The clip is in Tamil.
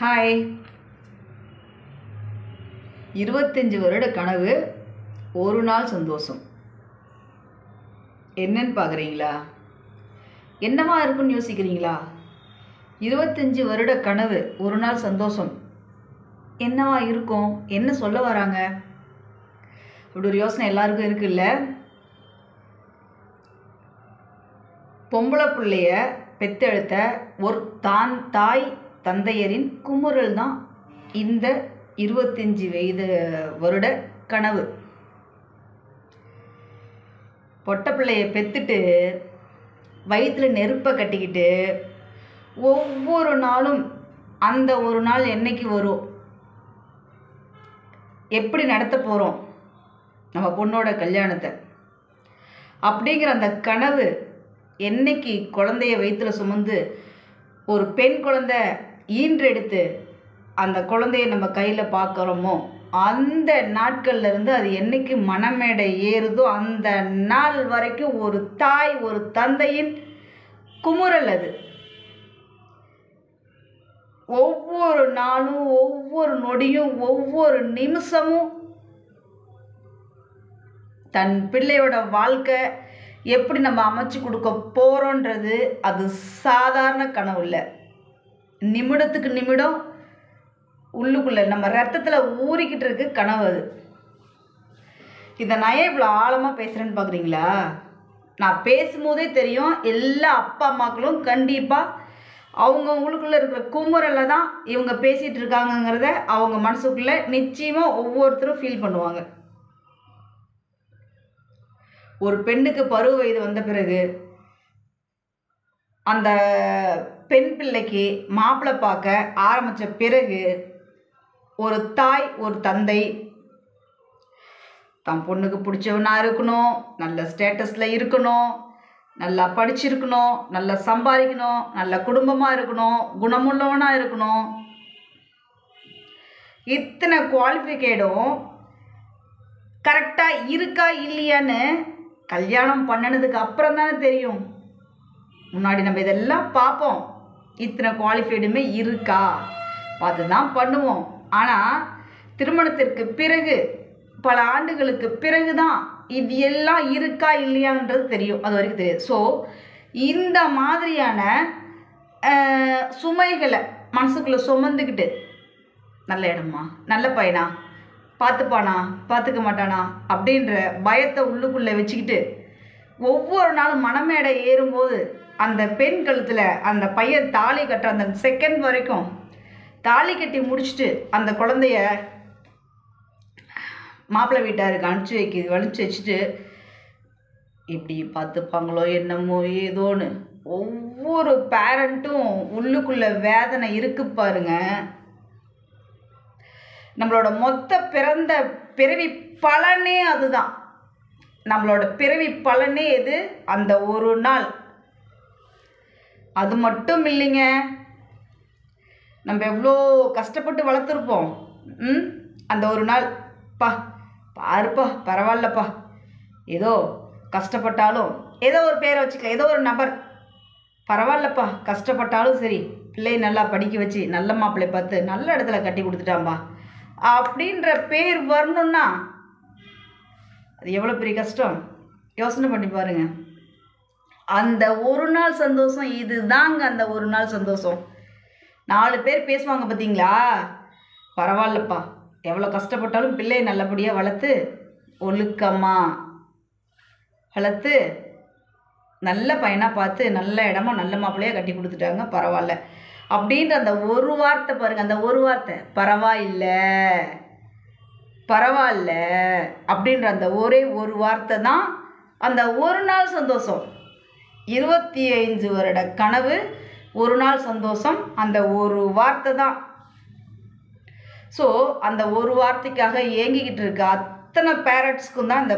ஹாய். 25 வருட கனவு, ஒரு நாள் சந்தோஷம். என்னன்னு பார்க்குறீங்களா? என்னவா இருக்குன்னு யோசிக்கிறீங்களா? 25 வருட கனவு, ஒரு நாள் சந்தோஷம் என்னவா இருக்கும்? என்ன சொல்ல வராங்க? அப்படி ஒரு யோசனை எல்லாருக்கும் இருக்குல்ல? பொம்பளை பிள்ளைய பெத்தெடுத்த ஒரு தாய் தந்தையரின் குமுறல் தான் இந்த 25 வருட கனவு. பொட்டை பிள்ளைய பெத்துட்டு வயிற்றில் நெருப்பை கட்டிக்கிட்டு ஒவ்வொரு நாளும் அந்த ஒரு நாள் என்னைக்கு வரும், எப்படி நடத்த போகிறோம் நம்ம பொண்ணோட கல்யாணத்தை அப்படிங்கிற அந்த கனவு, என்னைக்கு குழந்தைய வயிற்றில் சுமந்து ஒரு பெண் குழந்தை ஈன்றெடுத்து அந்த குழந்தைய நம்ம கையில் பார்க்குறோமோ, அந்த நாட்கள்ல இருந்து அது என்னைக்கு மனமேடை ஏறுதோ அந்த நாள் வரைக்கும் ஒரு தாய் ஒரு தந்தையின் குமுறல் அது. ஒவ்வொரு நாளும் ஒவ்வொரு நொடியும் ஒவ்வொரு நிமிஷமும் தன் பிள்ளையோட வாழ்க்கை எப்படி நம்ம அமைச்சு கொடுக்க போகிறோன்றது அது சாதாரண கனவு இல்லை. நிமிடத்துக்கு நிமிடம் உள்ளுக்குள்ளே நம்ம ரத்தத்தில் ஊறிக்கிட்டு இருக்கு கனவு அது. இதை நான் ஏன் இவ்வளோ ஆழமாக பேசுகிறேன்னு பார்க்குறீங்களா? நான் பேசும்போதே தெரியும் எல்லா அப்பா அம்மாக்களும் கண்டிப்பாக அவங்கவுங்களுக்குள்ளே இருக்கிற குமுறலை தான் இவங்க பேசிகிட்டு இருக்காங்கங்கிறத அவங்க மனசுக்குள்ளே நிச்சயமாக ஒவ்வொருத்தரும் ஃபீல் பண்ணுவாங்க. ஒரு பெண்ணுக்கு பருவ வயது வந்த பிறகு அந்த பெண் பிள்ளைக்கு மாப்பிள்ளை பார்க்க ஆரம்பித்த பிறகு ஒரு தாய் ஒரு தந்தை தன் பொண்ணுக்கு பிடிச்சவனா இருக்கணும், நல்ல ஸ்டேட்டஸில் இருக்கணும், நல்லா படிச்சிருக்கணும், நல்லா சம்பாதிக்கணும், நல்ல குடும்பமாக இருக்கணும், குணமுள்ளவனாக இருக்கணும், இத்தனை குவாலிஃபிகேடும் கரெக்டாக இருக்கா இல்லையான்னு கல்யாணம் பண்ணினதுக்கு அப்புறம் தானே தெரியும். முன்னாடி நம்ம இதெல்லாம் பார்ப்போம், இத்தனை குவாலிஃபைடுமே இருக்கா பார்த்து தான் பண்ணுவோம். ஆனால் திருமணத்திற்கு பிறகு பல ஆண்டுகளுக்கு பிறகு தான் இது எல்லாம் இருக்கா இல்லையான்றது தெரியும். அது வரைக்கும் தெரியாது. ஸோ இந்த மாதிரியான சுமைகளை மனசுக்குள்ளே சுமந்துக்கிட்டு நல்ல இடமா, நல்ல பையனா, பார்த்துப்பானா பார்த்துக்க மாட்டானா அப்படின்ற பயத்தை உள்ளுக்குள்ளே வச்சுக்கிட்டு ஒவ்வொரு நாளும் மனமேடை ஏறும்போது அந்த பெண் கழுத்தில் அந்த பையன் தாலி கட்டுற அந்த செகண்ட் வரைக்கும் தாலி கட்டி முடிச்சுட்டு அந்த குழந்தைய மாப்பிள்ளை வீட்டாருக்கு அனுப்பிச்சி வச்சுட்டு இப்படி பார்த்துப்பாங்களோ என்னமோ ஏதோன்னு ஒவ்வொரு பேரண்ட்டும் உள்ளுக்குள்ளே வேதனை இருக்கு பாருங்க. நம்மளோட மொத்த பிறவி பலனே அதுதான். நம்மளோட பிறவி பலனே எது? அந்த ஒரு நாள். அது மட்டும் இல்லைங்க, நம்ம எவ்வளோ கஷ்டப்பட்டு வளர்த்துருப்போம். அந்த ஒரு நாள் பாருப்பா பரவாயில்லப்பா, ஏதோ கஷ்டப்பட்டாலும் ஏதோ ஒரு பேரை வச்சுக்கலாம், ஏதோ ஒரு நபர் பரவாயில்லப்பா கஷ்டப்பட்டாலும் சரி பிள்ளையை நல்லா படிக்க வச்சு நல்ல மாப்பிள்ளை பார்த்து நல்ல இடத்துல கட்டி கொடுத்துட்டாம்பா அப்படின்ற பேர் வரணும்னா அது எவ்வளோ பெரிய கஷ்டம் யோசனை பண்ணி பாருங்க. அந்த ஒரு நாள் சந்தோஷம் இது தாங்க. அந்த ஒரு நாள் சந்தோஷம் 4 பேர் பேசுவாங்க பார்த்தீங்களா, பரவாயில்லப்பா எவ்வளோ கஷ்டப்பட்டாலும் பிள்ளையை நல்லபடியாக வளர்த்து ஒழுக்கமாக வளர்த்து நல்ல பையனாக பார்த்து நல்ல இடமா நல்ல மாப்பிள்ளையாக கட்டி கொடுத்துட்டாங்க பரவாயில்ல அப்படின்ற அந்த ஒரு வார்த்தை பாருங்கள். அந்த ஒரு வார்த்தை பரவாயில்ல அப்படின்ற அந்த ஒரே ஒரு வார்த்தை தான் அந்த ஒரு நாள் சந்தோஷம். 25 வருட கனவு, ஒரு நாள் சந்தோஷம், அந்த ஒரு வார்த்தை தான். ஸோ அந்த ஒரு வார்த்தைக்காக ஏங்கிக்கிட்டு இருக்க அத்தனை பேரண்ட்ஸ்க்கும் தான் இந்த